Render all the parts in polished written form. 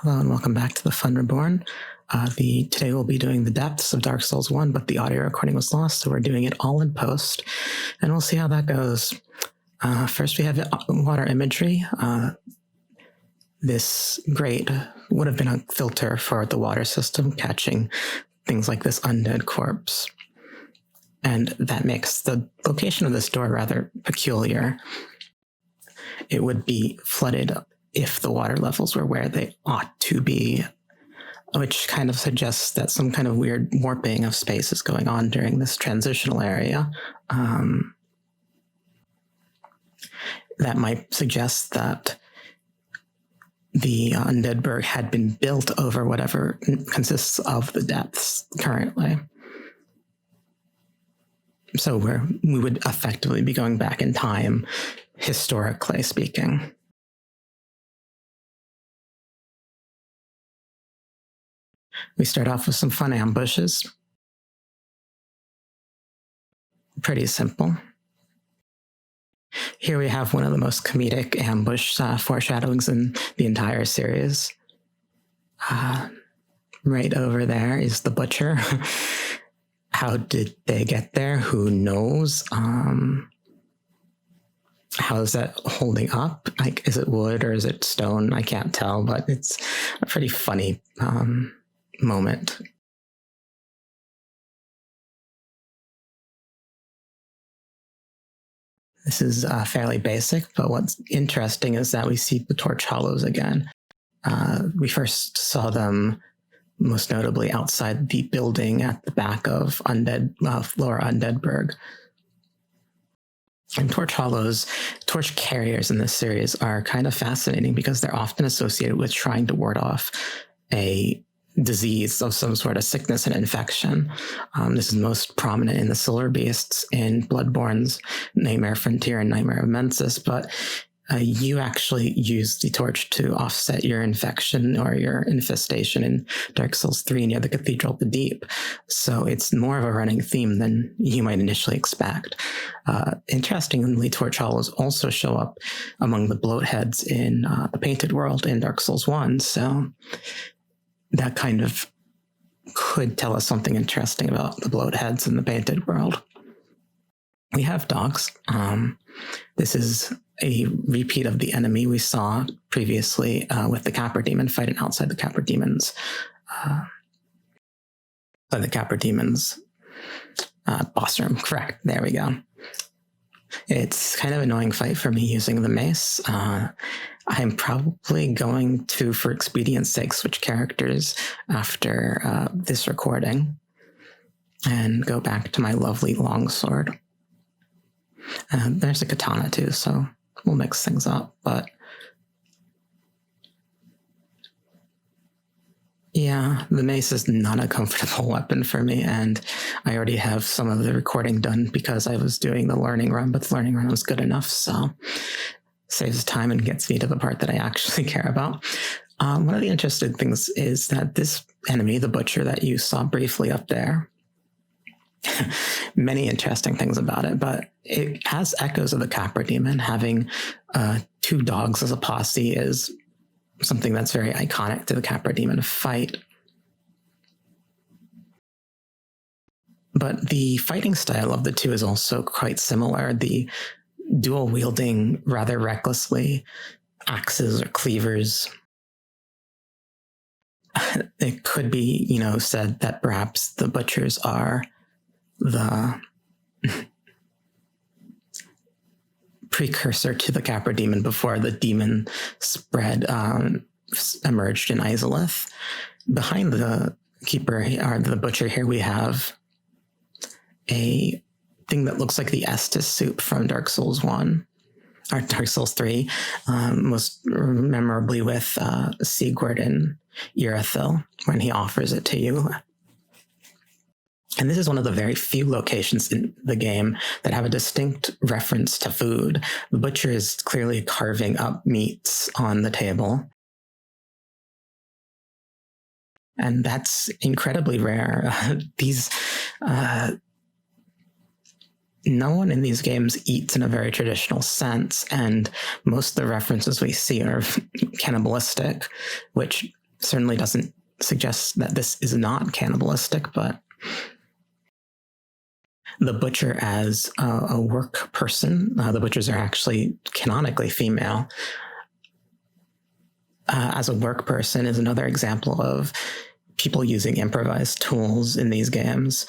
Hello and welcome back to the Fun Reborn. Today we'll be doing the depths of Dark Souls 1, but the audio recording was lost, so we're doing it all in post, and we'll see how that goes. First we have water imagery. This grate would have been a filter for the water system, catching things like this undead corpse. And that makes the location of this door rather peculiar. It would be flooded if the water levels were where they ought to be, which kind of suggests that some kind of weird warping of space is going on during this transitional area. That might suggest that the undead berg had been built over whatever consists of the depths currently. So we would effectively be going back in time, historically speaking. We start off with some fun ambushes. Pretty simple. Here we have one of the most comedic ambush foreshadowings in the entire series. Right over there is the butcher. How did they get there? Who knows? How is that holding up? Like, is it wood or is it stone? I can't tell, but it's a pretty funny moment. This is fairly basic, but what's interesting is that we see the torch hollows again. We first saw them most notably outside the building at the back of Lower Undeadburg. And torch hollows, torch carriers in this series are kind of fascinating because they're often associated with trying to ward off a disease of some sort of sickness and infection. This is most prominent in the Silver Beasts in Bloodborne's Nightmare Frontier and Nightmare of Mensis, but you actually use the torch to offset your infection or your infestation in Dark Souls 3 near the Cathedral of the Deep. So it's more of a running theme than you might initially expect. Interestingly, torch hollows also show up among the bloatheads in the Painted World in Dark Souls 1, so that kind of could tell us something interesting about the bloatheads in the Painted World. We have dogs. This is a repeat of the enemy we saw previously with the Capra Demon fighting outside the Capra Demon's boss room. Correct. There we go. It's kind of an annoying fight for me using the mace. I'm probably going to, for expedience sake, switch characters after this recording and go back to my lovely longsword. There's a katana too, so we'll mix things up, but yeah, the mace is not a comfortable weapon for me, and I already have some of the recording done because I was doing the learning run, but the learning run was good enough, so saves time and gets me to the part that I actually care about. One of the interesting things is that this enemy, the butcher that you saw briefly up there, many interesting things about it, but it has echoes of the Capra Demon. Having two dogs as a posse is something that's very iconic to the Capra Demon fight. But the fighting style of the two is also quite similar. The dual wielding rather recklessly axes or cleavers. It could be, said that perhaps the butchers are the precursor to the Capra Demon before the demon spread emerged in Izalith. Behind the keeper or the butcher here, we have a thing that looks like the Estus soup from Dark Souls 1 or Dark Souls 3, most memorably with Sigurd and Irithyll when he offers it to you. And this is one of the very few locations in the game that have a distinct reference to food. The butcher is clearly carving up meats on the table. And that's incredibly rare. No one in these games eats in a very traditional sense, and most of the references we see are cannibalistic, which certainly doesn't suggest that this is not cannibalistic, but the butcher as a work person, the butchers are actually canonically female, as a work person is another example of people using improvised tools in these games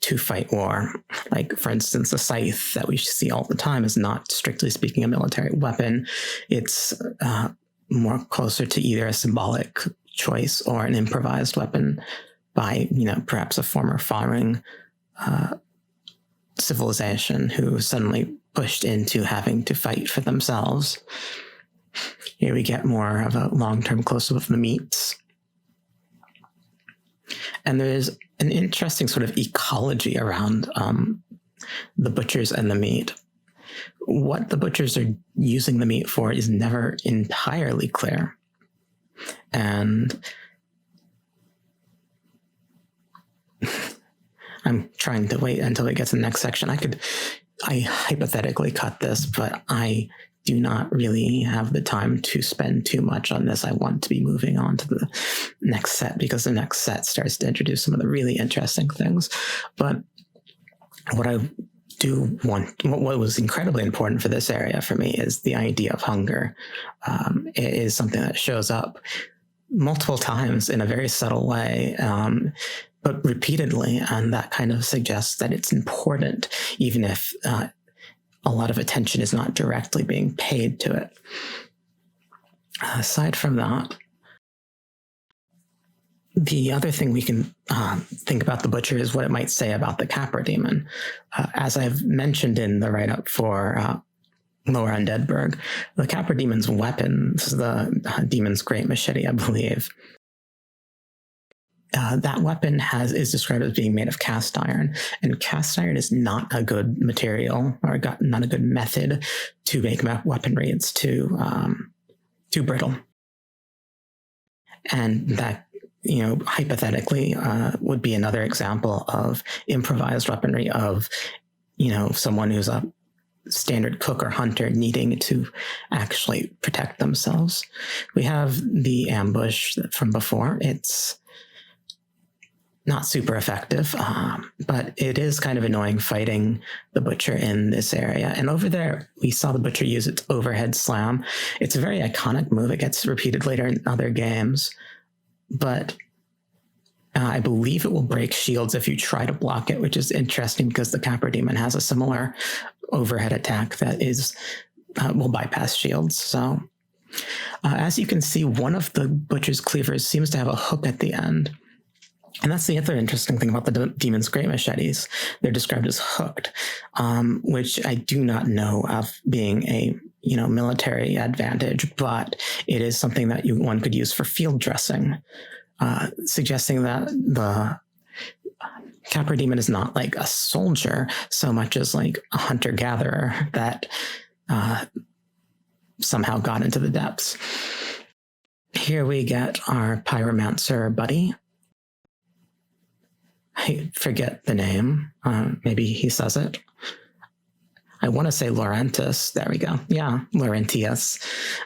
to fight war. Like, for instance, the scythe that we see all the time is not, strictly speaking, a military weapon. It's more closer to either a symbolic choice or an improvised weapon by, perhaps a former farming civilization who suddenly pushed into having to fight for themselves. Here we get more of a long-term close-up of the meats. And there's an interesting sort of ecology around the butchers and the meat. What the butchers are using the meat for is never entirely clear. And I'm trying to wait until we get to the next section. I hypothetically cut this, but I do not really have the time to spend too much on this. I want to be moving on to the next set because the next set starts to introduce some of the really interesting things. But what I do want, what was incredibly important for this area for me is the idea of hunger. It is something that shows up multiple times in a very subtle way, but repeatedly, and that kind of suggests that it's important, even if a lot of attention is not directly being paid to it. Aside from that, the other thing we can think about the butcher is what it might say about the capra demon. As I've mentioned in the write-up for Lower Undeadburg, the capra demon's weapon, this is the demon's great machete, I believe. That weapon is described as being made of cast iron, and cast iron is not a good material or not a good method to make weaponry. It's too brittle, and that hypothetically would be another example of improvised weaponry of someone who's a standard cook or hunter needing to actually protect themselves. We have the ambush from before. It's not super effective, but it is kind of annoying fighting the butcher in this area. And over there, we saw the butcher use its overhead slam. It's a very iconic move. It gets repeated later in other games, but I believe it will break shields if you try to block it, which is interesting because the capra demon has a similar overhead attack that will bypass shields. So as you can see, one of the butcher's cleavers seems to have a hook at the end. And that's the other interesting thing about the demon's great machetes. They're described as hooked, which I do not know of being a military advantage, but it is something that one could use for field dressing, suggesting that the capra demon is not like a soldier so much as like a hunter-gatherer that somehow got into the depths. Here we get our pyromancer buddy. I forget the name. Maybe he says it. I want to say Laurentus. There we go. Yeah, Laurentius.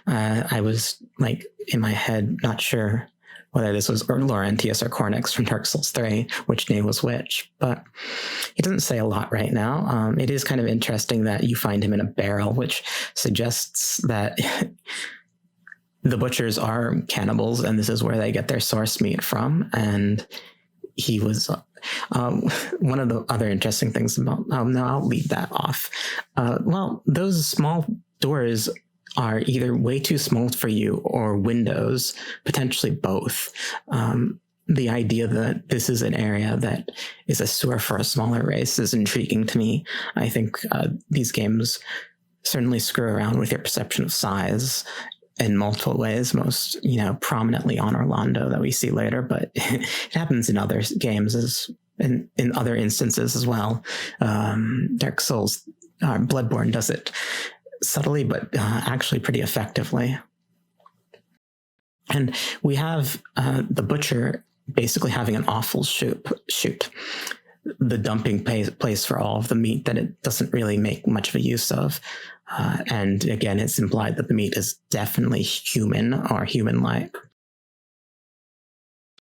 I was like in my head, not sure whether this was Laurentius or Cornix from Dark Souls 3, which name was which, but he doesn't say a lot right now. It is kind of interesting that you find him in a barrel, which suggests that the butchers are cannibals, and this is where they get their source meat from. And he was one of the other interesting things about, no, I'll leave that off. Well, those small doors are either way too small for you or windows, potentially both. The idea that this is an area that is a sewer for a smaller race is intriguing to me. I think these games certainly screw around with your perception of size in multiple ways, most, prominently on Orlando that we see later, but it happens in other games in other instances as well. Dark Souls, Bloodborne does it subtly, but actually pretty effectively. And we have the butcher basically having an awful shoot, the dumping place for all of the meat that it doesn't really make much of a use of. And again, it's implied that the meat is definitely human or human-like.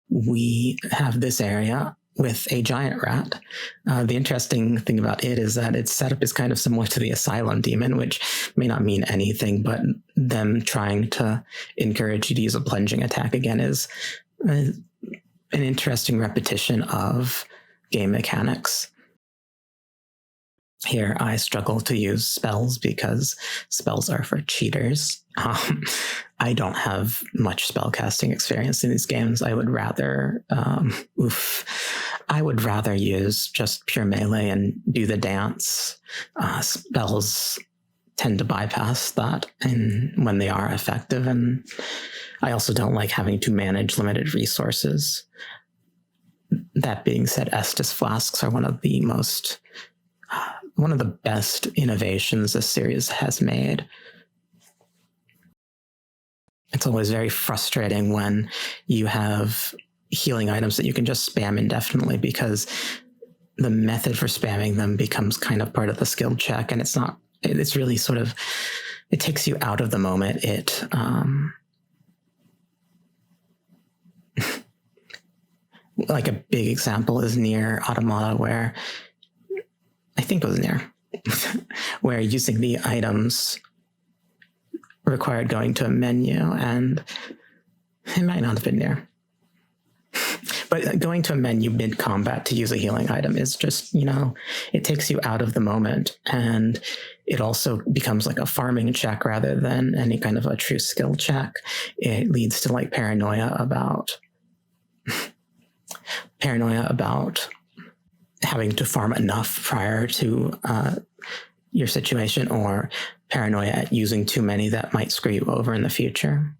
we have this area with a giant rat. The interesting thing about it is that its setup is kind of similar to the asylum demon, which may not mean anything, but them trying to encourage you to use a plunging attack again is an interesting repetition of game mechanics. Here, I struggle to use spells because spells are for cheaters. I don't have much spellcasting experience in these games. I would rather, use just pure melee and do the dance. Spells tend to bypass that and when they are effective. And I also don't like having to manage limited resources. That being said, Estus flasks are one of the best innovations this series has made. It's always very frustrating when you have healing items that you can just spam indefinitely because the method for spamming them becomes kind of part of the skill check, and it's really sort of, it takes you out of the moment. Like a big example is near Automata, where I think it was near, where using the items required going to a menu, and it might not have been near. But going to a menu mid-combat to use a healing item is just, it takes you out of the moment, and it also becomes like a farming check rather than any kind of a true skill check. It leads to like paranoia about having to farm enough prior to your situation, or paranoia at using too many that might screw you over in the future.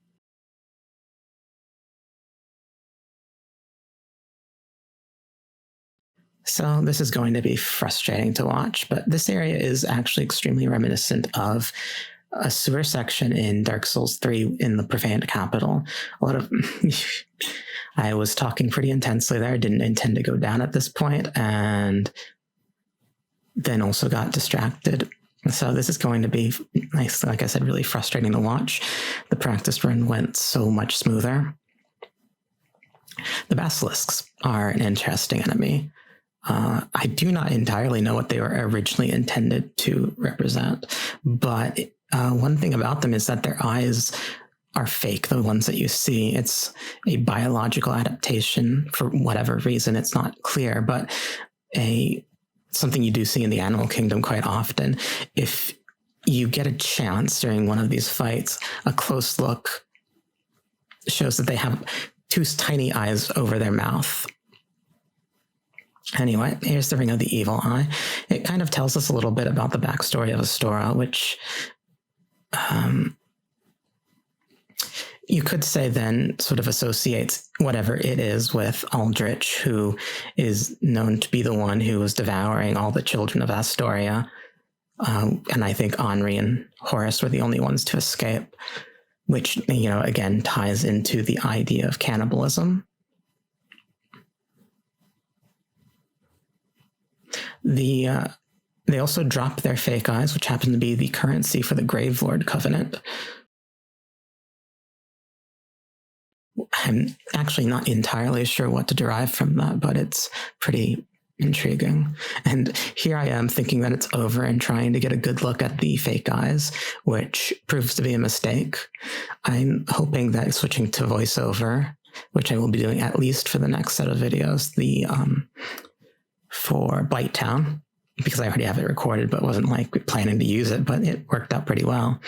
So this is going to be frustrating to watch, but this area is actually extremely reminiscent of a sewer section in Dark Souls 3 in the Profaned Capital. I was talking pretty intensely there, didn't intend to go down at this point, and then also got distracted. So this is going to be, nice, like I said, really frustrating to watch. The practice run went so much smoother. The basilisks are an interesting enemy. I do not entirely know what they were originally intended to represent, but one thing about them is that their eyes are fake, the ones that you see. It's a biological adaptation for whatever reason. It's not clear, but something you do see in the animal kingdom quite often. If you get a chance during one of these fights, a close look shows that they have two tiny eyes over their mouth. Anyway, here's the Ring of the Evil Eye. It kind of tells us a little bit about the backstory of Astora, which you could say then sort of associates whatever it is with Aldrich, who is known to be the one who was devouring all the children of Astoria. And I think Henri and Horace were the only ones to escape, which, again, ties into the idea of cannibalism. They also drop their fake eyes, which happen to be the currency for the Gravelord Covenant. I'm actually not entirely sure what to derive from that, but it's pretty intriguing. And here I am thinking that it's over and trying to get a good look at the fake eyes, which proves to be a mistake. I'm hoping that switching to voiceover, which I will be doing at least for the next set of videos, for Blighttown, because I already have it recorded, but wasn't planning to use it, but it worked out pretty well.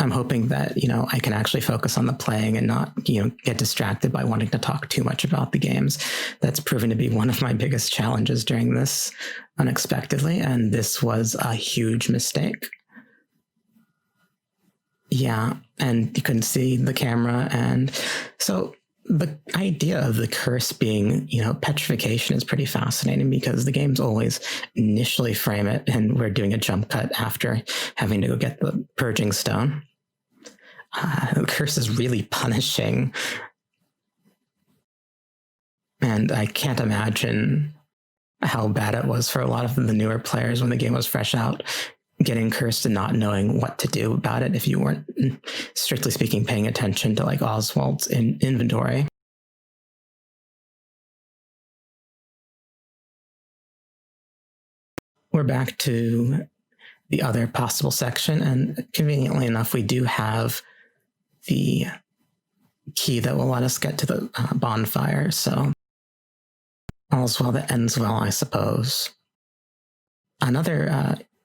I'm hoping that, I can actually focus on the playing and not, get distracted by wanting to talk too much about the games. That's proven to be one of my biggest challenges during this unexpectedly, and this was a huge mistake. Yeah, and you couldn't see the camera, and so the idea of the curse being, petrification is pretty fascinating, because the games always initially frame it, and we're doing a jump cut after having to go get the purging stone. The curse is really punishing, and I can't imagine how bad it was for a lot of the newer players when the game was fresh out, getting cursed and not knowing what to do about it if you weren't, strictly speaking, paying attention to like Oswald's inventory. We're back to the other possible section, and conveniently enough, we do have the key that will let us get to the bonfire, so all's well that ends well, I suppose.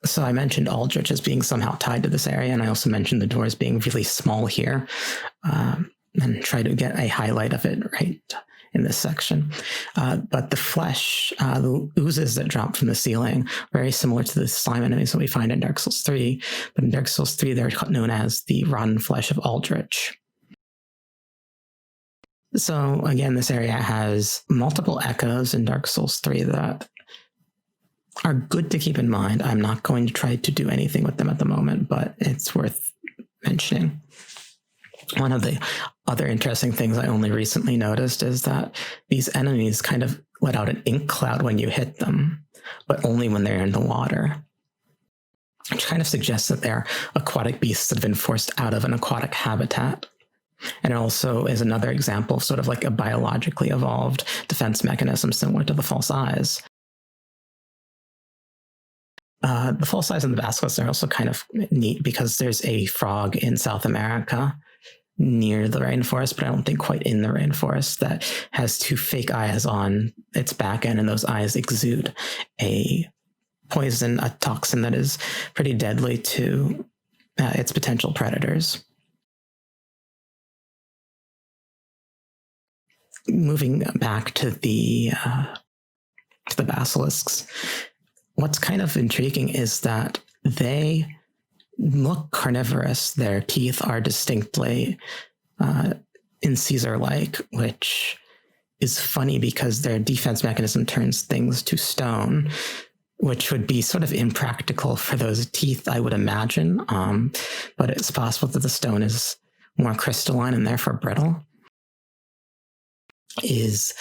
So I mentioned Aldrich as being somehow tied to this area, and I also mentioned the doors being really small here, and try to get a highlight of it right in this section. But the flesh, the oozes that drop from the ceiling, very similar to the slime enemies that we find in Dark Souls 3, but in Dark Souls 3 they're known as the rotten flesh of Aldrich. So again, this area has multiple echoes in Dark Souls 3 that are good to keep in mind. I'm not going to try to do anything with them at the moment, but it's worth mentioning. One of the other interesting things I only recently noticed is that these enemies kind of let out an ink cloud when you hit them, but only when they're in the water, which kind of suggests that they're aquatic beasts that have been forced out of an aquatic habitat. And it also is another example of sort of like a biologically evolved defense mechanism similar to the false eyes. The false eyes and the basilisks are also kind of neat because there's a frog in South America near the rainforest, but I don't think quite in the rainforest, that has two fake eyes on its back end, and those eyes exude a poison, a toxin that is pretty deadly to its potential predators. Moving back to the basilisks, what's kind of intriguing is that they look carnivorous. Their teeth are distinctly incisor-like, which is funny because their defense mechanism turns things to stone, which would be sort of impractical for those teeth, I would imagine. But it's possible that the stone is more crystalline and therefore brittle. Is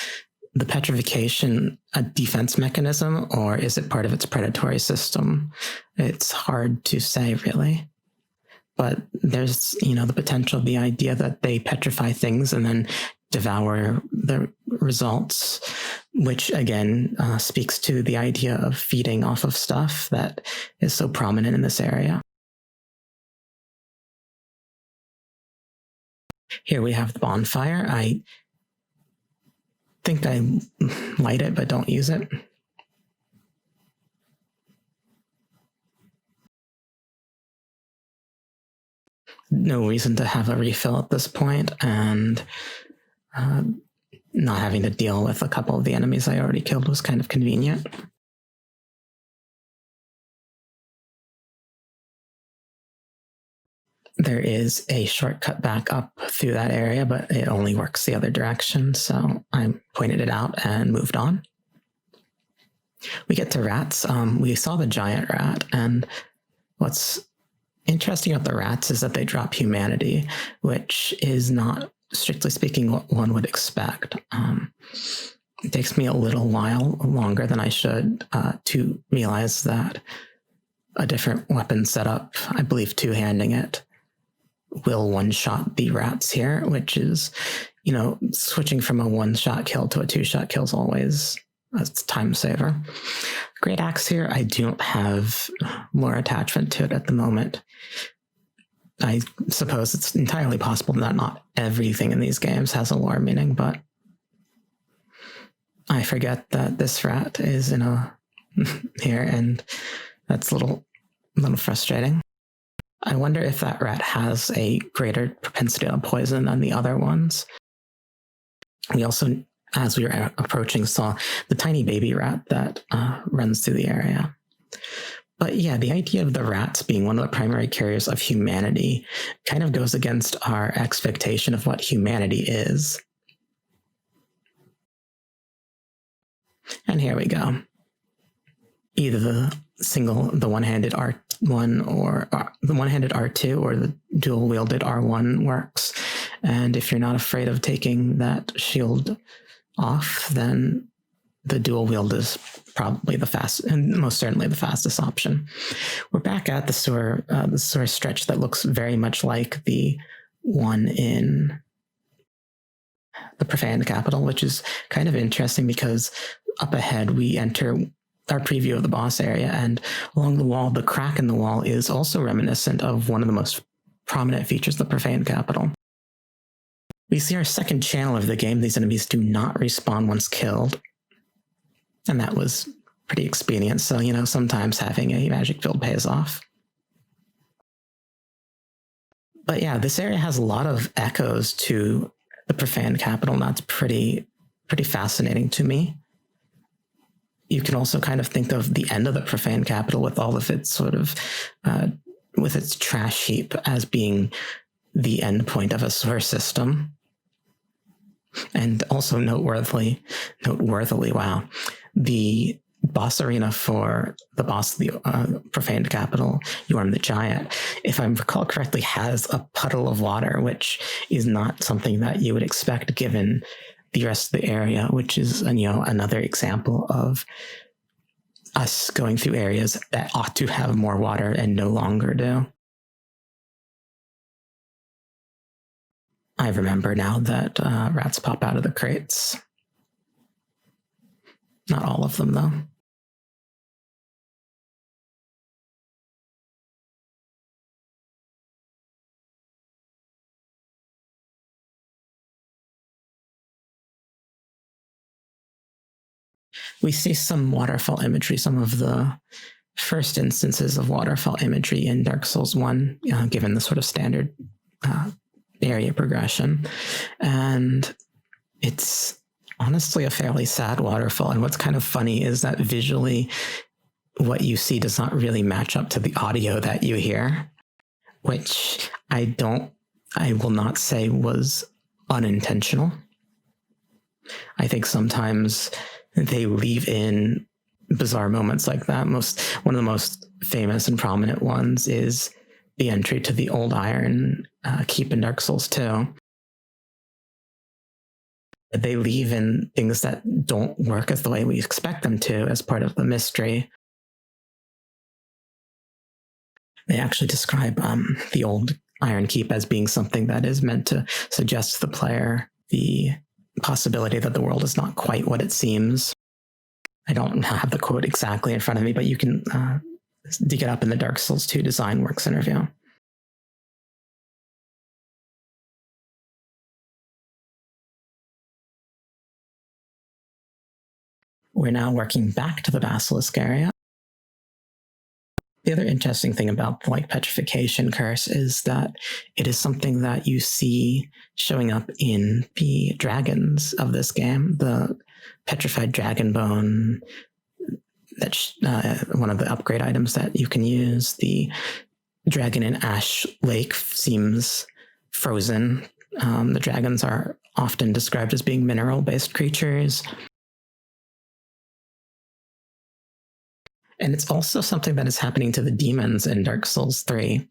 the petrification a defense mechanism, or is it part of its predatory system? It's hard to say, really. But there's, the potential, the idea that they petrify things and then devour the results, which again speaks to the idea of feeding off of stuff that is so prominent in this area. Here we have the bonfire. I think I light it, but don't use it. No reason to have a refill at this point, and not having to deal with a couple of the enemies I already killed was kind of convenient. There is a shortcut back up through that area, but it only works the other direction, so I pointed it out and moved on. We get to rats. We saw the giant rat, and what's interesting about the rats is that they drop humanity, which is not, strictly speaking, what one would expect. It takes me a little while longer than I should to realize that a different weapon setup, I believe two-handing it, will one-shot the rats here, which is, switching from a one-shot kill to a two-shot kill is always a time saver. Great Axe here, I don't have more attachment to it at the moment. I suppose it's entirely possible that not everything in these games has a lore meaning, but I forget that this rat is in here, and that's a little frustrating. I wonder if that rat has a greater propensity to poison than the other ones. We also, as we were approaching, saw the tiny baby rat that runs through the area. But yeah, the idea of the rats being one of the primary carriers of humanity kind of goes against our expectation of what humanity is. And here we go. Either the one-handed R1 or the one-handed R2 or the dual-wielded R1 works. And if you're not afraid of taking that shield off, then the dual wield is probably the fastest, and most certainly the fastest option. We're back at the sewer stretch that looks very much like the one in the Profaned Capital, which is kind of interesting because up ahead we enter our preview of the boss area, and along the wall, the crack in the wall is also reminiscent of one of the most prominent features of the Profaned Capital. We see our second channel of the game. These enemies do not respawn once killed, and that was pretty expedient. So, sometimes having a magic build pays off. But yeah, this area has a lot of echoes to the Profaned Capital, and that's pretty fascinating to me. You can also kind of think of the end of the Profaned Capital with all of its sort of, with its trash heap as being the end point of a sewer system. And also noteworthily, wow, the boss arena for the boss of the Profaned Capital, Yorm the Giant, if I recall correctly, has a puddle of water, which is not something that you would expect given the rest of the area, which is another example of us going through areas that ought to have more water and no longer do. I remember now that rats pop out of the crates. Not all of them, though. We see some waterfall imagery, some of the first instances of waterfall imagery in Dark Souls 1, given the sort of standard area progression. And it's honestly a fairly sad waterfall. And what's kind of funny is that visually, what you see does not really match up to the audio that you hear, which I will not say was unintentional. I think sometimes they leave in bizarre moments like that. One of the most famous and prominent ones is the entry to the Old Iron Keep in Dark Souls 2. They leave in things that don't work as the way we expect them to as part of the mystery. They actually describe the Old Iron Keep as being something that is meant to suggest to the player the possibility that the world is not quite what it seems. I don't have the quote exactly in front of me, but you can dig it up in the Dark Souls 2 Design Works interview. We're now working back to the Basilisk area. The other interesting thing about the petrification curse is that it is something that you see showing up in the dragons of this game. The petrified dragon bone, that's one of the upgrade items that you can use. The dragon in Ash Lake seems frozen. The dragons are often described as being mineral-based creatures. And it's also something that is happening to the demons in Dark Souls 3.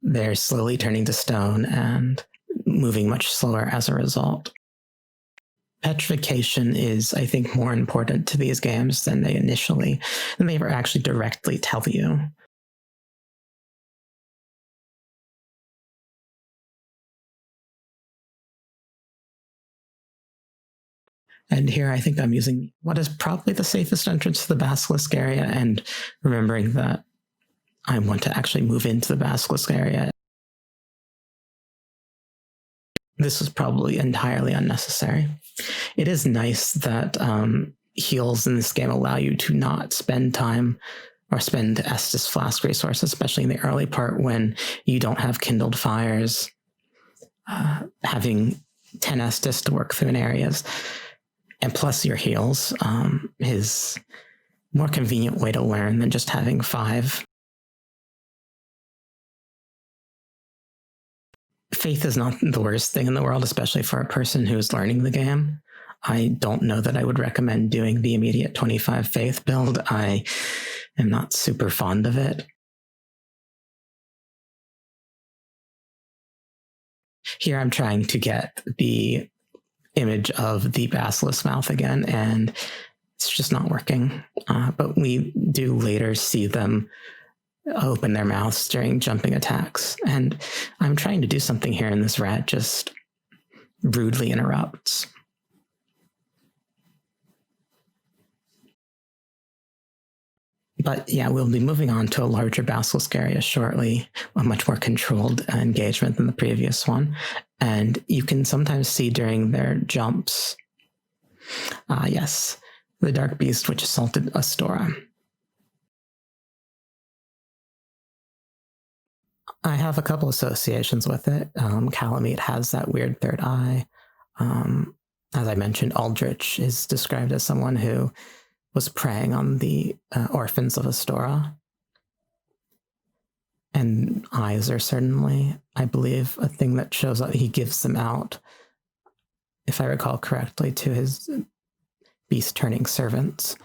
They're slowly turning to stone and moving much slower as a result. Petrification is, I think, more important to these games than they ever actually directly tell you. And here I think I'm using what is probably the safest entrance to the Basilisk area, and remembering that I want to actually move into the Basilisk area. This was probably entirely unnecessary. It is nice that heals in this game allow you to not spend time or spend Estus Flask resources, especially in the early part when you don't have kindled fires. Having 10 Estus to work through in areas, and plus your heals, is a more convenient way to learn than just having 5. Faith is not the worst thing in the world, especially for a person who's learning the game. I don't know that I would recommend doing the immediate 25 faith build. I am not super fond of it. Here I'm trying to get the image of the basilisk mouth again, and it's just not working. But we do later see them open their mouths during jumping attacks. And I'm trying to do something here, and this rat just rudely interrupts. But yeah, we'll be moving on to a larger basilisk area shortly, a much more controlled engagement than the previous one. And you can sometimes see during their jumps, yes, the dark beast which assaulted Astora. I have a couple associations with it. Calamite has that weird third eye. As I mentioned, Aldrich is described as someone who was preying on the orphans of Astora. And eyes are certainly, I believe, a thing that shows up. He gives them out, if I recall correctly, to his beast-turning servants.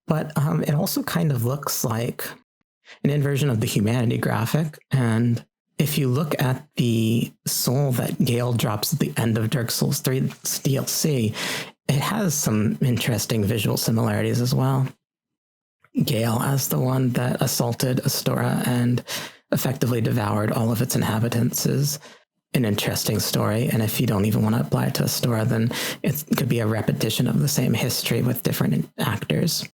But it also kind of looks like an inversion of the humanity graphic. And if you look at the soul that Gale drops at the end of Dark Souls 3 DLC, it has some interesting visual similarities as well. Gale as the one that assaulted Astora and effectively devoured all of its inhabitants is an interesting story. And if you don't even want to apply it to Astora, then it could be a repetition of the same history with different actors.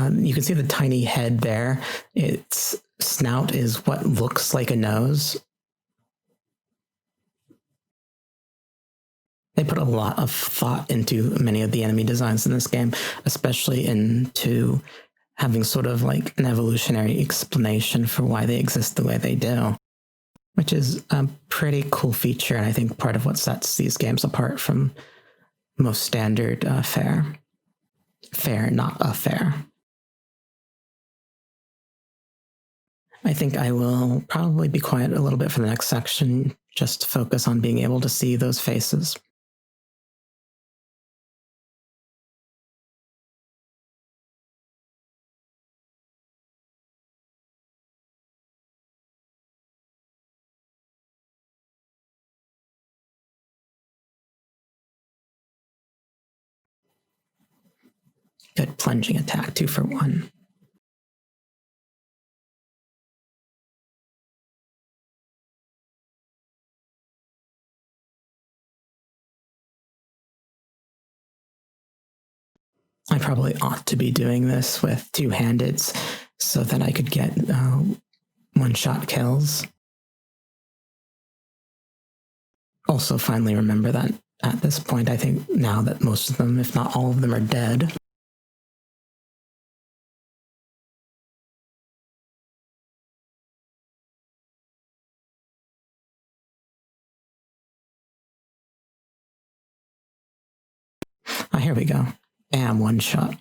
You can see the tiny head there. Its snout is what looks like a nose. They put a lot of thought into many of the enemy designs in this game, especially into having sort of like an evolutionary explanation for why they exist the way they do, which is a pretty cool feature, and I think part of what sets these games apart from most standard fare. Fair, not a fair. I think I will probably be quiet a little bit for the next section, just to focus on being able to see those faces. Good plunging attack, 2 for 1. I probably ought to be doing this with two-handeds so that I could get one-shot kills. Also, finally remember that at this point, I think now that most of them, if not all of them, are dead. Here we go. Bam, one shot.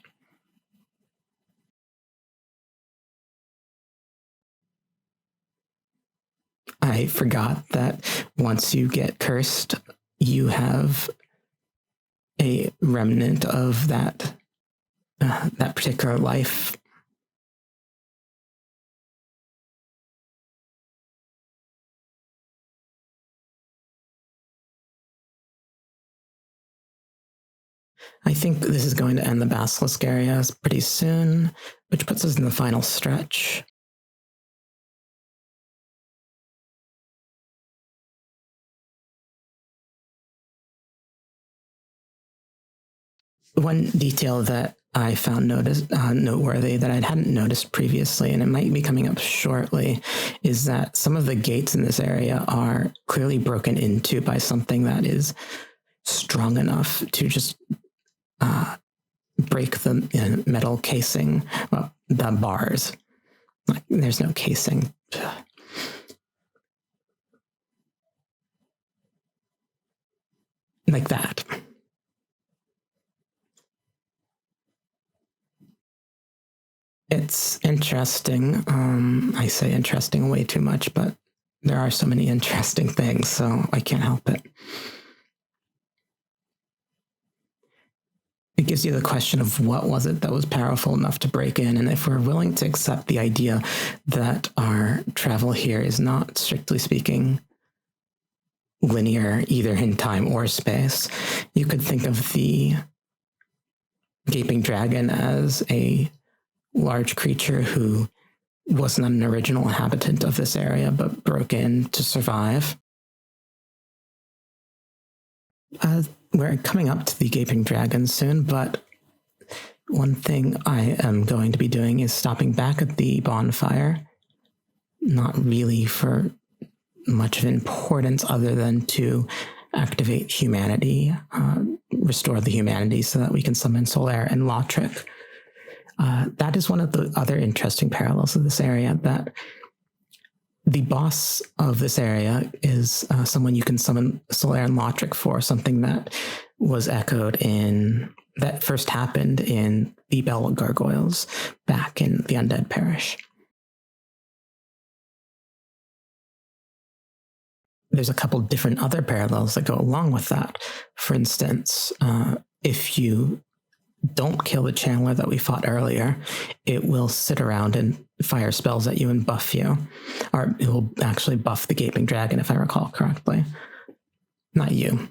I forgot that once you get cursed, you have a remnant of that particular life. I think this is going to end the Basilisk area pretty soon, which puts us in the final stretch. One detail that I found noteworthy that I hadn't noticed previously, and it might be coming up shortly, is that some of the gates in this area are clearly broken into by something that is strong enough to just break the metal casing, well, the bars. Like, there's no casing. Like that. It's interesting. I say interesting way too much, but there are so many interesting things, so I can't help it. it gives you the question of what was it that was powerful enough to break in, and if we're willing to accept the idea that our travel here is not, strictly speaking, linear either in time or space, you could think of the gaping dragon as a large creature who wasn't an original inhabitant of this area but broke in to survive. We're coming up to the gaping dragon soon, but one thing I am going to be doing is stopping back at the bonfire, not really for much of importance other than to activate humanity, restore the humanity so that we can summon Solaire and Lautrec. That is one of the other interesting parallels of this area, that the boss of this area is someone you can summon Solaire and Lautrec for, something that was echoed that first happened in the Bell Gargoyles back in the Undead Parish. There's a couple different other parallels that go along with that. For instance, if you don't kill the channeler that we fought earlier, it will sit around and fire spells at you and buff you. Or it will actually buff the gaping dragon, if I recall correctly. Not you.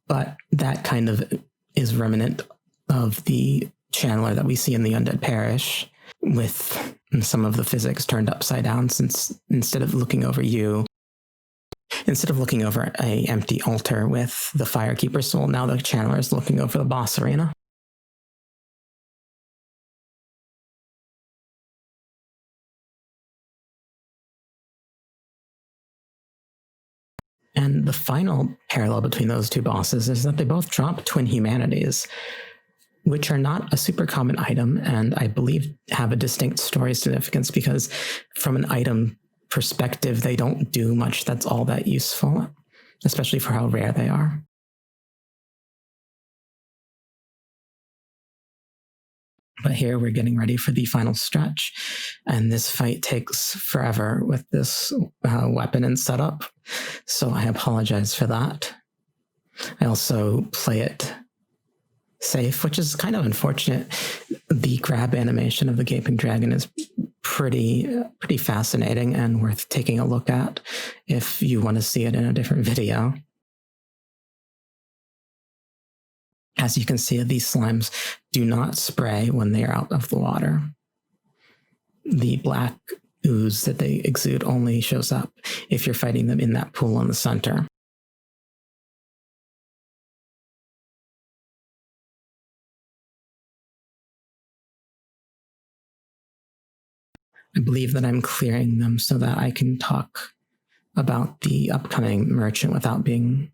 But that kind of is remnant of the channeler that we see in the Undead Parish, with some of the physics turned upside down, since instead of looking over a empty altar with the Firekeeper soul, now the channeler is looking over the boss arena. And the final parallel between those two bosses is that they both drop twin humanities, which are not a super common item, and I believe have a distinct story significance, because from an item perspective, they don't do much that's all that useful, especially for how rare they are. But here we're getting ready for the final stretch, and this fight takes forever with this weapon and setup, so I apologize for that. I also play it safe, which is kind of unfortunate. The grab animation of the Gaping Dragon is pretty fascinating and worth taking a look at if you want to see it in a different video. As you can see, these slimes do not spray when they are out of the water. The black ooze that they exude only shows up if you're fighting them in that pool in the center. I believe that I'm clearing them so that I can talk about the upcoming merchant without being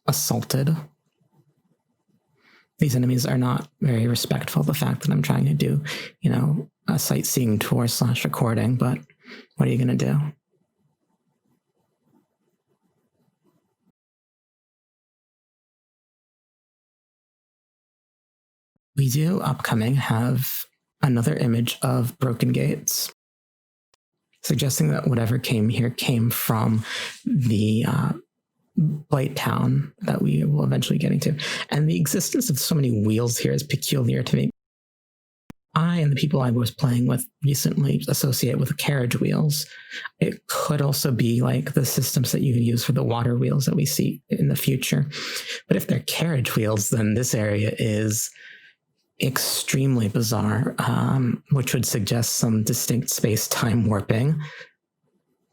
assaulted. These enemies are not very respectful of the fact that I'm trying to do, a sightseeing tour / recording, but what are you going to do? We do upcoming have another image of broken gates, suggesting that whatever came here came from the Blight Town that we will eventually get into. And the existence of so many wheels here is peculiar to me. I and the people I was playing with recently associate with carriage wheels. It could also be like the systems that you use for the water wheels that we see in the future. But if they're carriage wheels, then this area is extremely bizarre, which would suggest some distinct space-time warping.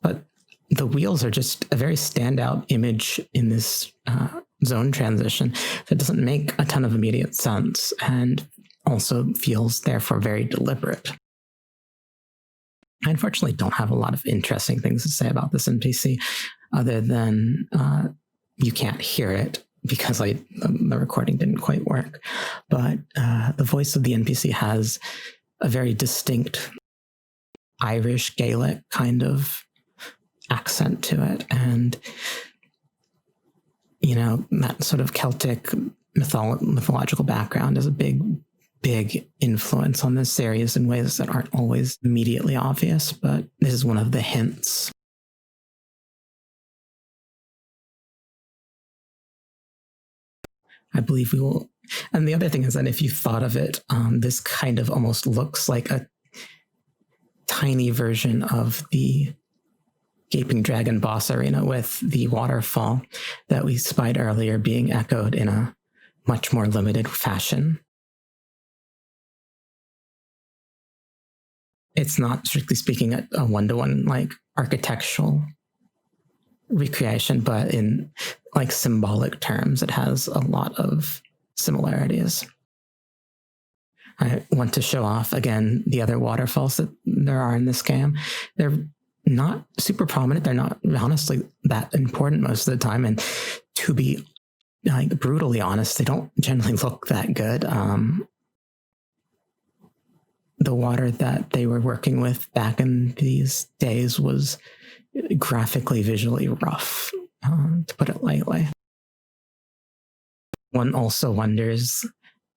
But the wheels are just a very standout image in this zone transition that doesn't make a ton of immediate sense and also feels therefore very deliberate. I unfortunately don't have a lot of interesting things to say about this NPC other than you can't hear it because the recording didn't quite work. But the voice of the NPC has a very distinct Irish Gaelic kind of accent to it, and that sort of Celtic mythological background is a big influence on this series in ways that aren't always immediately obvious, but this is one of the hints. I believe we will. And the other thing is that if you thought of it, this kind of almost looks like a tiny version of the Gaping Dragon boss arena with the waterfall that we spied earlier being echoed in a much more limited fashion. It's not, strictly speaking, a one-to-one like architectural recreation, but in like symbolic terms, it has a lot of similarities. I want to show off again the other waterfalls that there are in this game. They're not super prominent. They're not honestly that important most of the time. And to be like brutally honest, they don't generally look that good. The water that they were working with back in these days was graphically, visually rough, to put it lightly. One also wonders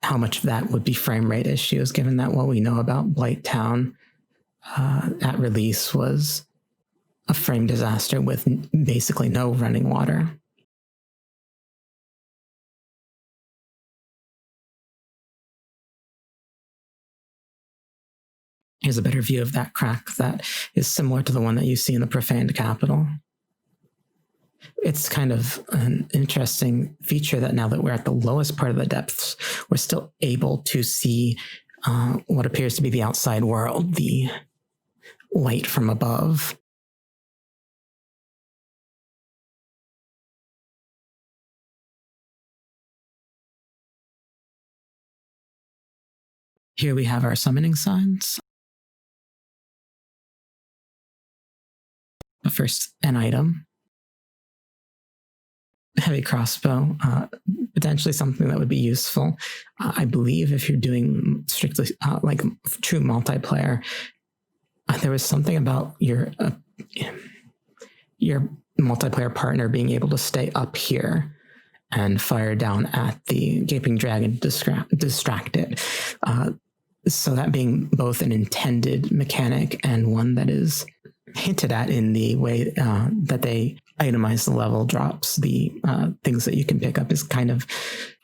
how much of that would be frame rate issues, given that what we know about Blighttown at release was a frame disaster with basically no running water. Here's a better view of that crack that is similar to the one that you see in the Profaned Capital. It's kind of an interesting feature that now that we're at the lowest part of the depths, we're still able to see what appears to be the outside world, the light from above. Here we have our summoning signs. But first, an item. Heavy crossbow, potentially something that would be useful. I believe if you're doing strictly like true multiplayer, there was something about your multiplayer partner being able to stay up here and fire down at the Gaping Dragon, distract it. So that being both an intended mechanic and one that is hinted at in the way that they itemize the level drops, the things that you can pick up, is kind of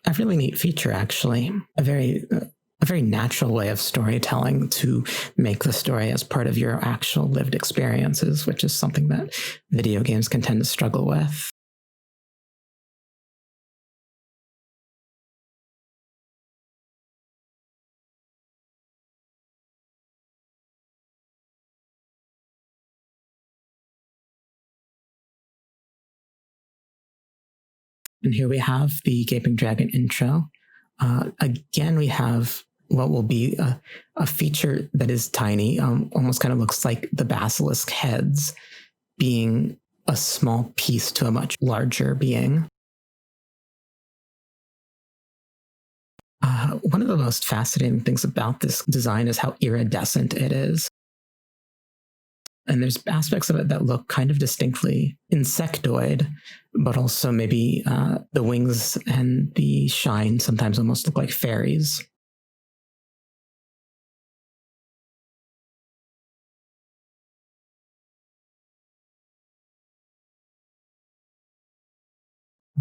a really neat feature, actually. A very natural way of storytelling to make the story as part of your actual lived experiences, which is something that video games can tend to struggle with. And here we have the Gaping Dragon intro. Again, we have what will be a feature that is tiny, almost kind of looks like the basilisk heads being a small piece to a much larger being. One of the most fascinating things about this design is how iridescent it is. And there's aspects of it that look kind of distinctly insectoid, but also maybe the wings and the shine sometimes almost look like fairies.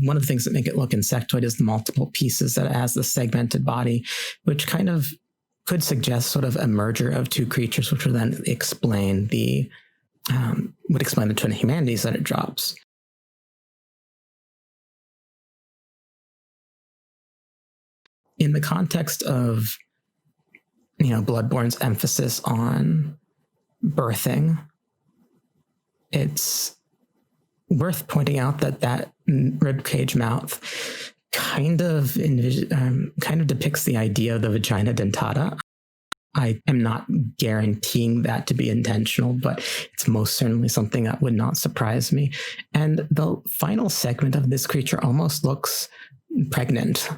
One of the things that make it look insectoid is the multiple pieces that it has, the segmented body, which kind of could suggest sort of a merger of two creatures, which would then explain the twin humanities that it drops. In the context of, Bloodborne's emphasis on birthing, it's worth pointing out that ribcage mouth kind of depicts the idea of the vagina dentata. I am not guaranteeing that to be intentional, but it's most certainly something that would not surprise me. And the final segment of this creature almost looks pregnant.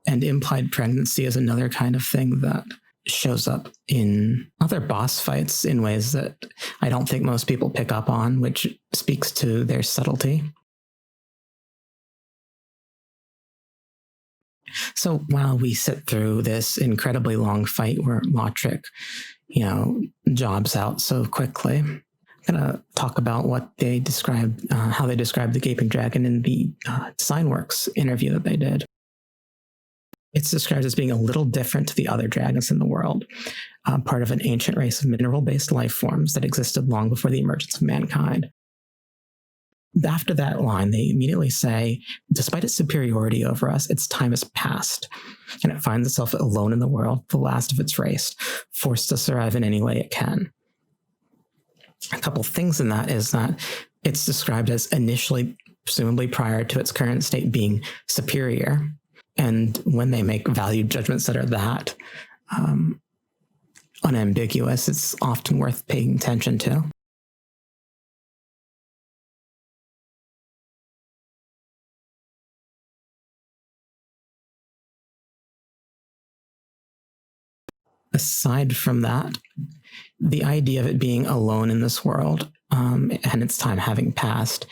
And implied pregnancy is another kind of thing that shows up in other boss fights in ways that I don't think most people pick up on, which speaks to their subtlety. So while we sit through this incredibly long fight where Lotric, jobs out so quickly, I'm gonna talk about what they described, how they described the Gaping Dragon in the DesignWorks interview that they did. It's described as being a little different to the other dragons in the world, part of an ancient race of mineral-based life forms that existed long before the emergence of mankind. After that line, they immediately say, despite its superiority over us, its time has passed, and it finds itself alone in the world, the last of its race, forced to survive in any way it can. A couple things in that is that it's described as initially, presumably prior to its current state, being superior. And when they make value judgments that are that unambiguous, it's often worth paying attention to. Aside from that, the idea of it being alone in this world and its time having passed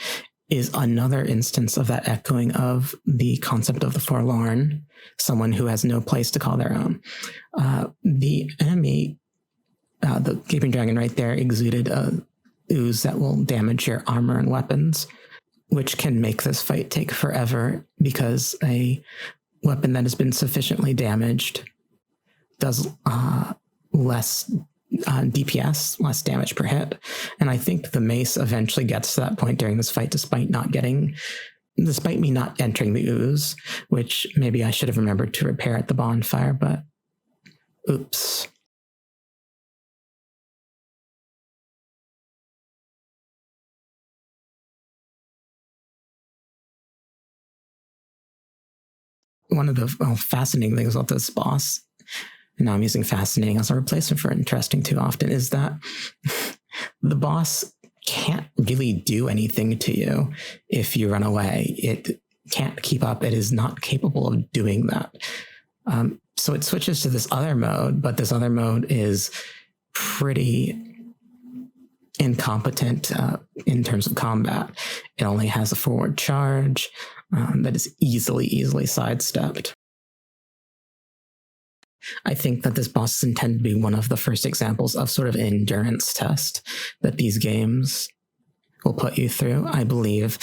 is another instance of that echoing of the concept of the forlorn, someone who has no place to call their own. The enemy, the Gaping Dragon right there, exuded a ooze that will damage your armor and weapons, which can make this fight take forever because a weapon that has been sufficiently damaged does less DPS, less damage per hit. And I think the mace eventually gets to that point during this fight, despite me not entering the ooze, which maybe I should have remembered to repair at the bonfire, but oops. One of the fascinating things about this boss, and now I'm using fascinating as a replacement for interesting too often, is that the boss can't really do anything to you if you run away. It can't keep up. It is not capable of doing that. So it switches to this other mode, but this other mode is pretty incompetent in terms of combat. It only has a forward charge that is easily sidestepped. I think that this boss is intended to be one of the first examples of sort of an endurance test that these games will put you through. I believe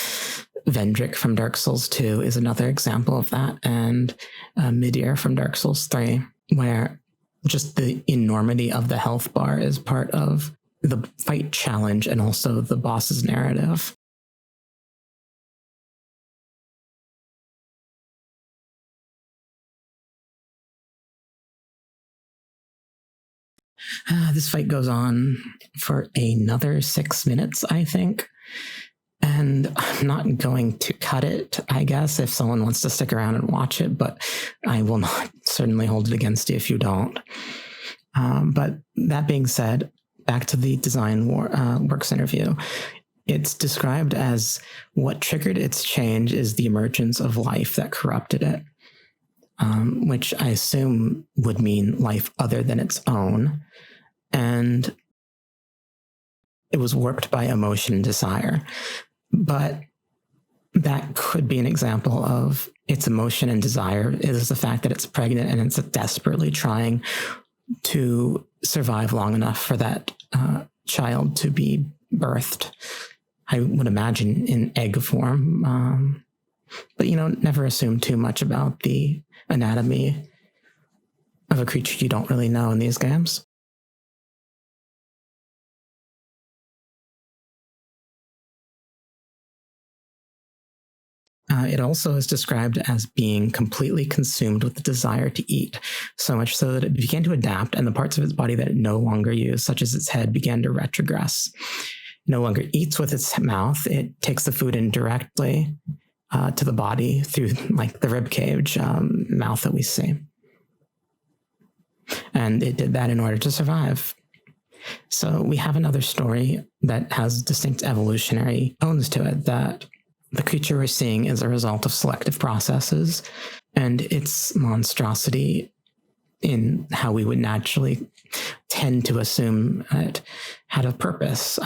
Vendrick from Dark Souls 2 is another example of that, and Midir from Dark Souls 3, where just the enormity of the health bar is part of the fight challenge and also the boss's narrative. This fight goes on for another 6 minutes, I think. And I'm not going to cut it, I guess, if someone wants to stick around and watch it, but I will not certainly hold it against you if you don't. But that being said, back to the DesignWorks interview. It's described as what triggered its change is the emergence of life that corrupted it, which I assume would mean life other than its own. And it was warped by emotion and desire. But that could be an example of its emotion and desire is the fact that it's pregnant and it's desperately trying to survive long enough for that child to be birthed. I would imagine in egg form. But, never assume too much about the anatomy of a creature you don't really know in these games. It also is described as being completely consumed with the desire to eat, so much so that it began to adapt, and the parts of its body that it no longer used, such as its head, began to retrogress. It no longer eats with its mouth. It takes the food in directly to the body through the rib cage mouth that we see. And it did that in order to survive. So we have another story that has distinct evolutionary tones to it, that the creature we're seeing is a result of selective processes, and its monstrosity in how we would naturally tend to assume it had a purpose.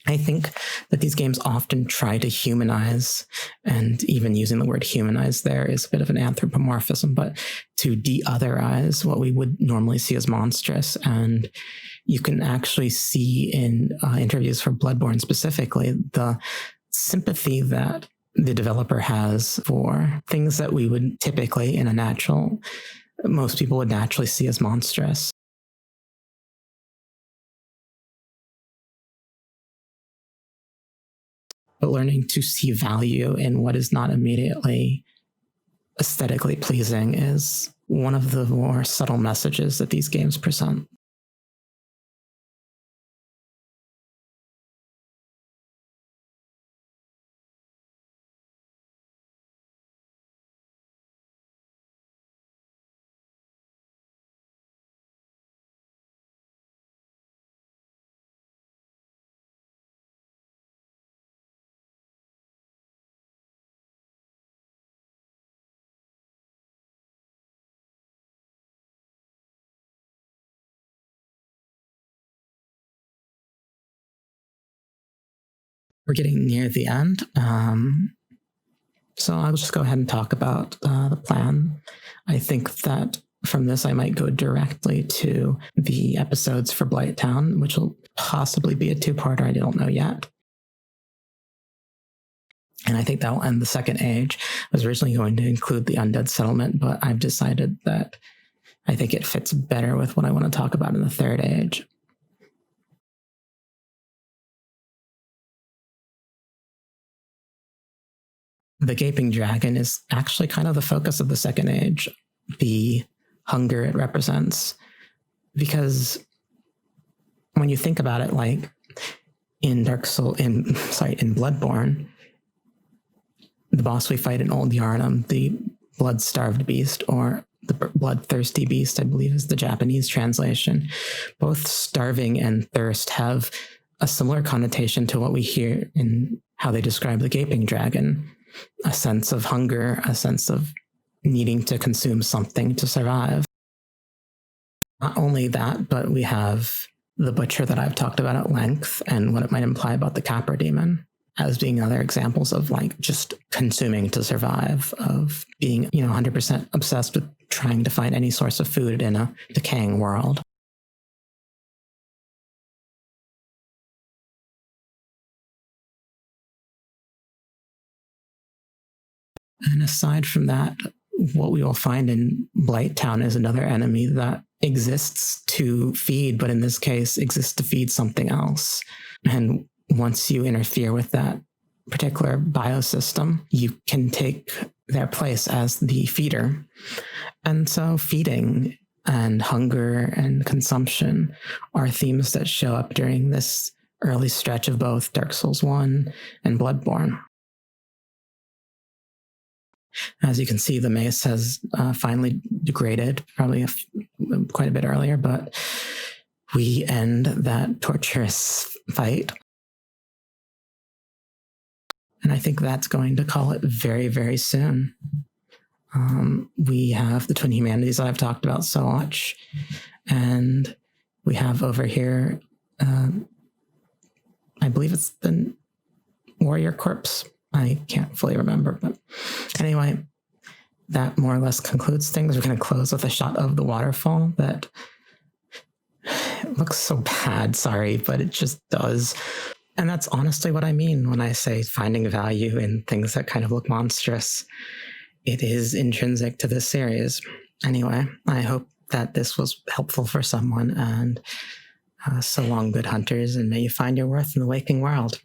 I think that these games often try to humanize, and even using the word humanize there is a bit of an anthropomorphism, but to de-otherize what we would normally see as monstrous. And you can actually see in interviews for Bloodborne specifically the sympathy that the developer has for things that we would typically most people would naturally see as monstrous. But learning to see value in what is not immediately aesthetically pleasing is one of the more subtle messages that these games present. We're getting near the end. So I'll just go ahead and talk about the plan. I think that from this, I might go directly to the episodes for Blighttown, which will possibly be a two-parter. I don't know yet. And I think that will end the second age. I was originally going to include the undead settlement, but I've decided that I think it fits better with what I want to talk about in the third age. The gaping dragon is actually kind of the focus of the second age, the hunger it represents. Because when you think about it, like in Bloodborne, the boss we fight in Old Yarnum, the blood-starved beast, or the bloodthirsty beast, I believe is the Japanese translation. Both starving and thirst have a similar connotation to what we hear in how they describe the gaping dragon. A sense of hunger, a sense of needing to consume something to survive. Not only that, but we have the butcher that I've talked about at length and what it might imply about the capra demon as being other examples of like just consuming to survive, of being, 100% obsessed with trying to find any source of food in a decaying world. And aside from that, what we will find in Blighttown is another enemy that exists to feed, but in this case exists to feed something else. And once you interfere with that particular biosystem, you can take their place as the feeder. And so feeding and hunger and consumption are themes that show up during this early stretch of both Dark Souls 1 and Bloodborne. As you can see, the mace has finally degraded, probably quite a bit earlier, but we end that torturous fight. And I think that's going to call it very, very soon. We have the twin humanities that I've talked about so much. And we have over here, I believe it's the warrior corpse. I can't fully remember, but anyway, that more or less concludes things. We're going to close with a shot of the waterfall that looks so bad, sorry, but it just does. And that's honestly what I mean when I say finding value in things that kind of look monstrous. It is intrinsic to this series. Anyway, I hope that this was helpful for someone, and so long, good hunters, and may you find your worth in the waking world.